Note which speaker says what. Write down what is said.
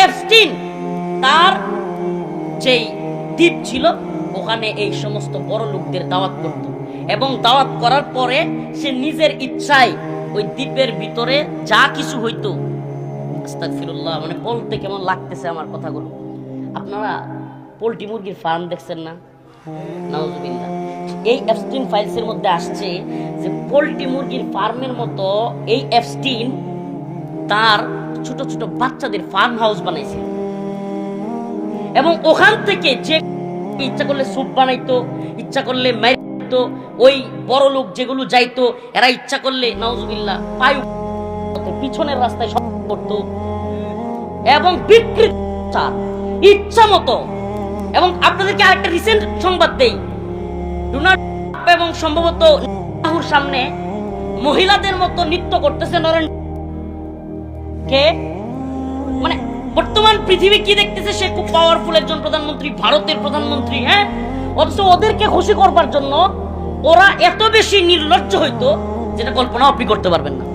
Speaker 1: Epstein তার যেই দ্বীপ ছিল ওখানে এই সমস্ত বড় লোকদের দাওয়াত করত, এবং দাওয়াত করার পরে সে নিজের ইচ্ছায় ওই দ্বীপের ভিতরে যা কিছু হইতো, আস্তাগফিরুল্লাহ, মানে বলতে কেমন লাগতেছে আমার কথাগুলো। আপনারা পোল্ট্রি মুরগির ফার্ম দেখছেন না? নাউজুবিল্লাহ। এই এপস্টিন ফাইলসের মধ্যে আসছে যে পোল্ট্রি মুরগির ফার্মের মতো এই এপস্টিন তার ছোট ছোট বাচ্চাদের ফার্ম হাউস বানাইছে, এবং ওখান থেকে যে ইচ্ছা করলে স্যুপ বানাইতো, ইচ্ছা করলে মাইতো, ওই বড় লোক যেগুলো যাইতো এরা ইচ্ছা করলে নাউজুবিল্লাহ পায়ু পিছনের রাস্তায় সব করতো এবং বিকৃত ইচ্ছা মতো। এবং আপনাদেরকে আরেকটা রিসেন্ট সংবাদ দেই, ডোনাল্ড ট্রাম্প এবং সম্ভবত নেতানিয়াহুর সামনে মহিলাদের মতো নৃত্য করতেছে নরেন্দ্র কে, মানে বর্তমান পৃথিবী কি দেখতেছে, সে খুব পাওয়ারফুল একজন প্রধানমন্ত্রী, ভারতের প্রধানমন্ত্রী, হ্যাঁ, অথচ ওদেরকে খুশি করবার জন্য ওরা এত বেশি নির্লজ্জ হইতো যেটা কল্পনা আপনি করতে পারবেন না।